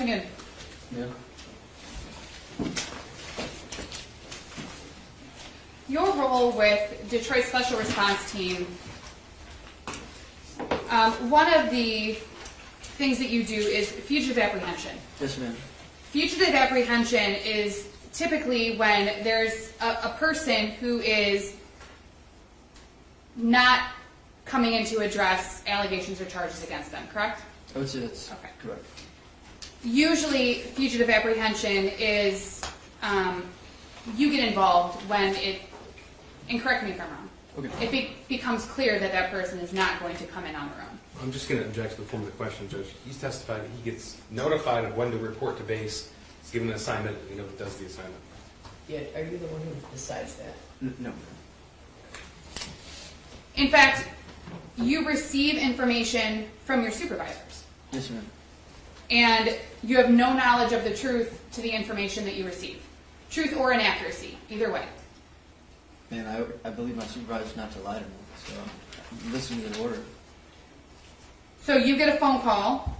afternoon. Yeah. Your role with Detroit Special Response Team, one of the things that you do is fugitive apprehension. Yes, ma'am. Fugitive apprehension is typically when there's a person who is not coming in to address allegations or charges against them, correct? I would say that's Okay. correct. Usually, fugitive apprehension is you get involved when it, and correct me if I'm wrong, Okay. if it becomes clear that that person is not going to come in on their own. I'm just going to object to the form of the question, Judge. He's testified that he gets notified of when to report to base. He's given an assignment, and he does the assignment. Yeah, are you the one who decides that? No. In fact, you receive information from your supervisors, Yes, ma'am. and you have no knowledge of the truth to the information that you receive. Truth or inaccuracy, either way. Man, I believe my supervisor's not to lie to me, so I'm listening to the order. So you get a phone call,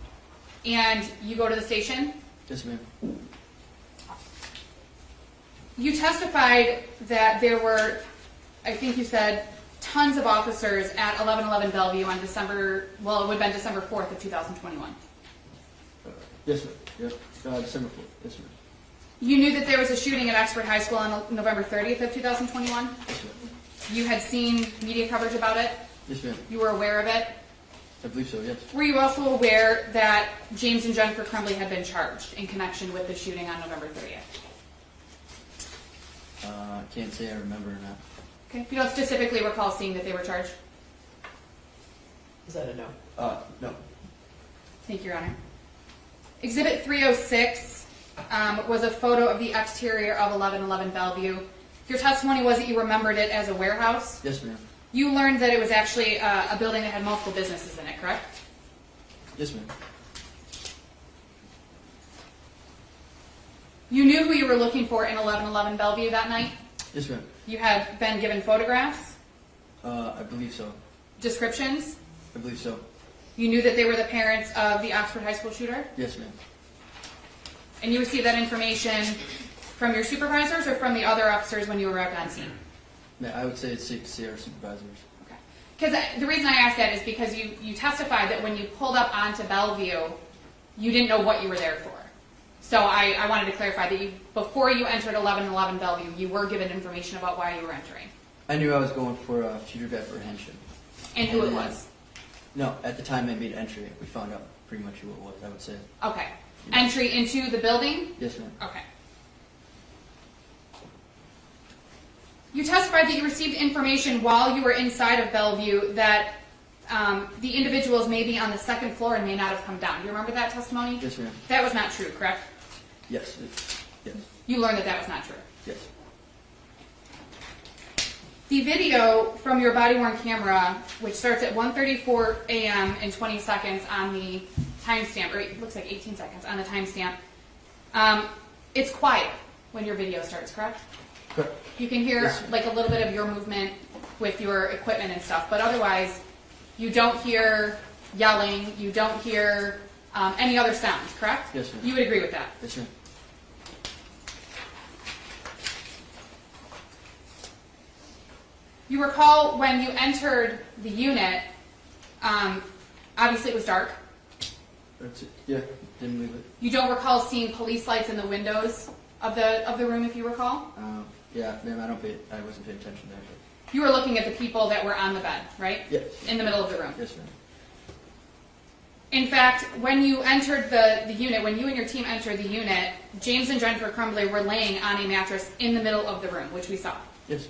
and you go to the station. Yes, ma'am. You testified that there were, I think you said, tons of officers at 1111 Bellevue on December, well, it would have been December 4th of 2021. Yes, ma'am. Yep. December 4th. Yes, ma'am. You knew that there was a shooting at Oxford High School on November 30th of 2021? Yes, ma'am. You had seen media coverage about it? Yes, ma'am. You were aware of it? I believe so, yes. Were you also aware that James and Jennifer Crumbley had been charged in connection with the shooting on November 30th? I can't say I remember or not. Okay. You don't specifically recall seeing that they were charged? Is that a no? No. Thank you, Your Honor. Exhibit 306 was a photo of the exterior of 1111 Bellevue. Your testimony was that you remembered it as a warehouse. Yes, ma'am. You learned that it was actually a building that had multiple businesses in it, correct? Yes, ma'am. You knew who you were looking for in 1111 Bellevue that night? Yes, ma'am. You had been given photographs, I believe so. descriptions. I believe so. You knew that they were the parents of the Oxford High School shooter? Yes, ma'am. And you received that information from your supervisors or from the other officers when you arrived on scene? I would say it's safe to say our supervisors. Okay. Because the reason I asked that is because you testified that when you pulled up onto Bellevue, you didn't know what you were there for. So I wanted to clarify that before you entered 1111 Bellevue, you were given information about why you were entering. I knew I was going for a fugitive apprehension. And who it was. No, at the time I made entry, we found out pretty much who it was, I would say. Okay. Entry into the building? Yes, ma'am. Okay. You testified that you received information while you were inside of Bellevue that the individuals may be on the second floor and may not have come down. Do you remember that testimony? Yes, ma'am. That was not true, correct? Yes. Yes. You learned that was not true. Yes. The video from your body-worn camera, which starts at 1:34 a.m. and 20 seconds on the timestamp, or it looks like 18 seconds on the timestamp, it's quiet when your video starts, correct? Correct. You can hear Yes, like a little bit of your movement with your equipment and stuff, but otherwise you don't hear yelling, you don't hear any other sounds, correct? Yes, ma'am. You would agree with that? Yes, ma'am. You recall when you entered the unit, obviously it was dark. That's it. Yeah, didn't leave it. You don't recall seeing police lights in the windows of the room, if you recall? Yeah, ma'am, I wasn't paying attention there. But You were looking at the people that were on the bed, right? yes. In the middle of the room. Yes, ma'am. In fact, when you entered the unit, when you and your team entered the unit, James and Jennifer Crumbley were laying on a mattress in the middle of the room, which we saw. Yes.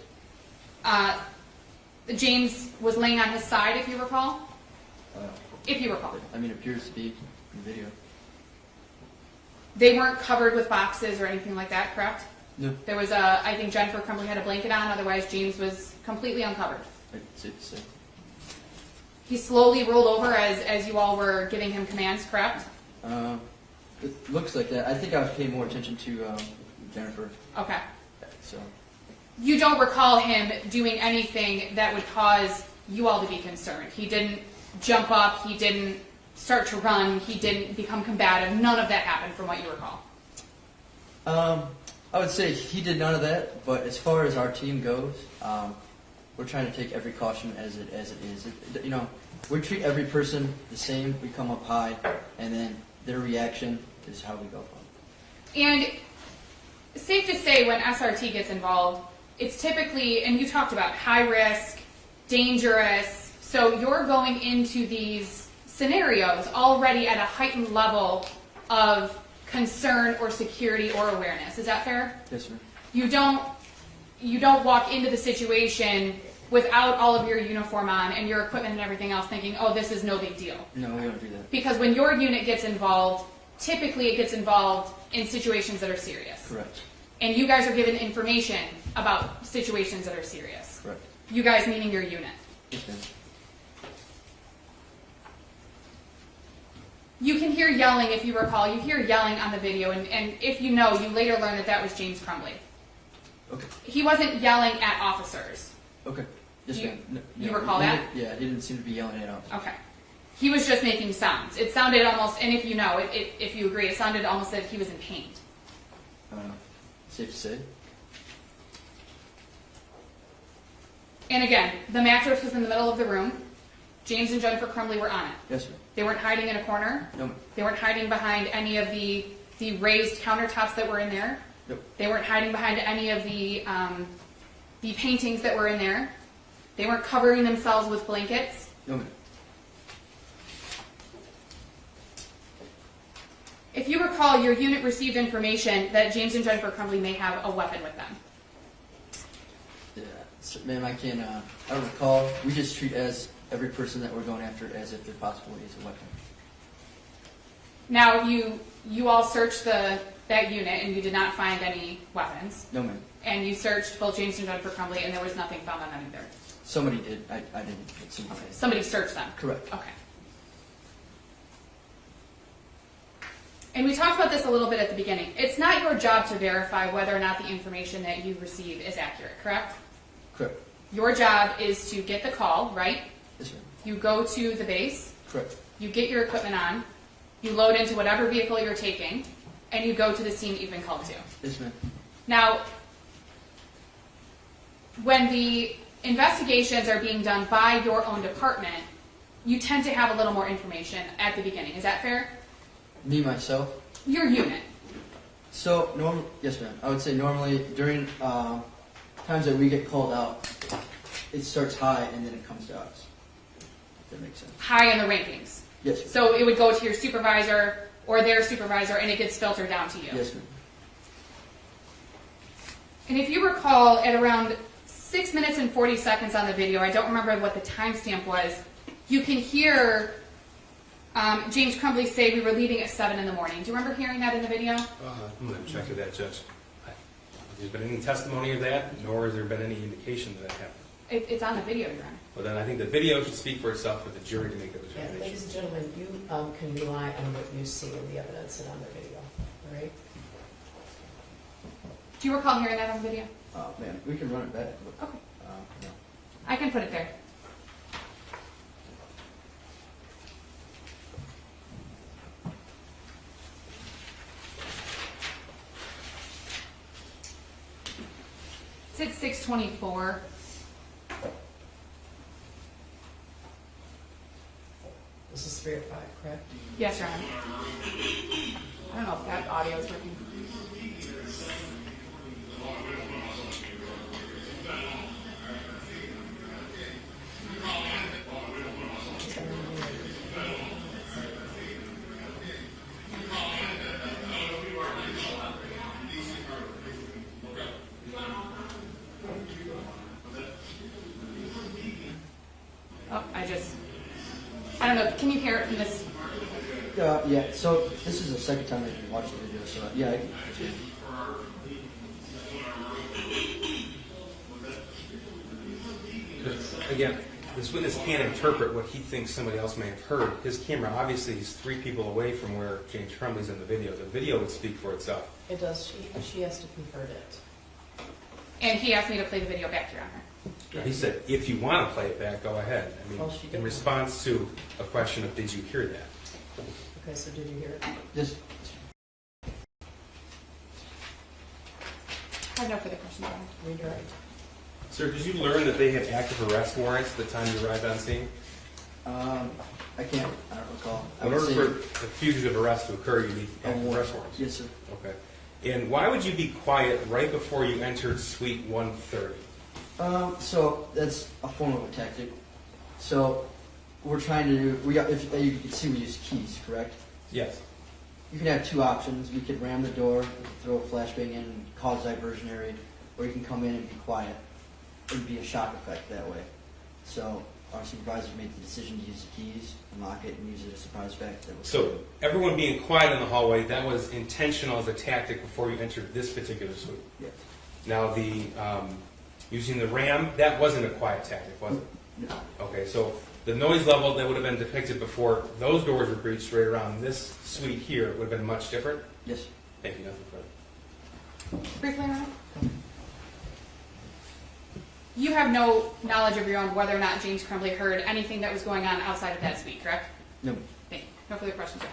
James was laying on his side, if you recall? If you recall. I mean, it appears to be in the video. They weren't covered with boxes or anything like that, correct? No. There was I think Jennifer Crumbley had a blanket on, otherwise James was completely uncovered. It's safe to say. He slowly rolled over as you all were giving him commands, correct? It looks like that. I think I was paying more attention to Jennifer. Okay. So. You don't recall him doing anything that would cause you all to be concerned. He didn't jump up. He didn't start to run. He didn't become combative. None of that happened from what you recall. I would say he did none of that, but as far as our team goes, we're trying to take every caution as it is. You know, we treat every person the same. We come up high, and then their reaction is how we go from. And safe to say, when SRT gets involved, it's typically, and you talked about high risk, dangerous. So you're going into these scenarios already at a heightened level of concern or security or awareness. Is that fair? Yes, sir. You don't walk into the situation without all of your uniform on and your equipment and everything else thinking, oh, this is no big deal. No, we don't do that. Because when your unit gets involved, typically it gets involved in situations that are serious. Correct. And you guys are given information about situations that are serious. Correct. You guys meaning your unit. Yes, ma'am. You can hear yelling, if you recall. You hear yelling on the video, and if you know, you later learn that that was James Crumbley. Okay. He wasn't yelling at officers. Okay. Yes, You- ma'am. No, you no, recall he that? didn't- Yeah, he didn't seem to be yelling at us. Okay. He was just making sounds. It sounded almost, and if you know, if you agree, it sounded almost that he was in pain. Safe to say. And again, the mattress was in the middle of the room. James and Jennifer Crumbley were on it. Yes, ma'am. They weren't hiding in a corner. No, ma'am. They weren't hiding behind any of the raised countertops that were in there. Nope. They weren't hiding behind any of the paintings that were in there. They weren't covering themselves with blankets. No, ma'am. If you recall, your unit received information that James and Jennifer Crumbley may have a weapon with them. Yeah, so, ma'am, I can't. I don't recall. We just treat every person that we're going after as if their possible is a weapon. Now, you all searched that unit and you did not find any weapons. No, ma'am. And you searched both James and Jennifer Crumbley and there was nothing found on them either. Somebody did. I didn't. But somebody did. Somebody searched them. Correct. Okay. And we talked about this a little bit at the beginning. It's not your job to verify whether or not the information that you receive is accurate, correct? Correct. Your job is to get the call, right? Yes, ma'am. You go to the base, Correct. you get your equipment on, you load into whatever vehicle you're taking, and you go to the scene that you've been called to. Yes, ma'am. Now, when the investigations are being done by your own department, you tend to have a little more information at the beginning. Is that fair? Me, myself. Your unit. So, yes, ma'am. I would say normally during times that we get called out, it starts high and then it comes to us. If that makes sense. High in the rankings. Yes, ma'am. So it would go to your supervisor or their supervisor and it gets filtered down to you. Yes, ma'am. And if you recall, at around 6 minutes and 40 seconds on the video, I don't remember what the timestamp was, you can hear James Crumbley say we were leaving at 7 in the morning. Do you remember hearing that in the video? I'm going to check with that, Judge. There's been any testimony of that, nor has there been any indication that that happened. It's on the video, Your Honor. Well, then I think the video should speak for itself for the jury to make that Yeah, determination. ladies and gentlemen, you can rely on what you see in the evidence and on the video, all right? Do you recall hearing that on the video? Man, we can run it back. But, Okay. no. I can put it there. It's at 6:24. This is 3 or 5, correct? Yes, Your Honor. I don't know if that audio is working. Oh, I don't know. Can you hear it from this? Yeah. So this is the second time I've watched the video. So yeah. Again, this witness can't interpret what he thinks somebody else may have heard. His camera obviously is 3 people away from where James Crumbley's in the video. The video would speak for itself. It does. She has to convert it. And he asked me to play the video back, Your Honor. He said, if you want to play it back, go ahead. I mean, Well, she in did. response to a question of, did you hear that? Okay, so did you hear it? Just I have no further questions. Redirect. Sir, did you learn that they had active arrest warrants at the time you arrived on scene? I don't recall. I In would order say for a fugitive arrest to occur, you need a active warrant. arrest warrants. Yes, sir. Okay. And why would you be quiet right before you entered suite 130? So that's a form of a tactic. So we're trying to do. If you can see, we use keys, correct? Yes. You can have two options. We could ram the door, we could throw a flashbang in, and cause diversionary, or you can come in and be quiet. It would be a shock effect that way. So our supervisors made the decision to use the keys, unlock it, and use it as a surprise effect. So everyone being quiet in the hallway, that was intentional as a tactic before you entered this particular suite. Yes. Now the using the ram, that wasn't a quiet tactic, was it? No. Okay, so the noise level that would have been depicted before those doors were breached right around this suite here would have been much different? Yes. Thank you, nothing further. Briefly, Ron? You have no knowledge of your own whether or not James Crumbley heard anything that was going on outside of that suite, correct? No. Thank you. No further questions, Ron.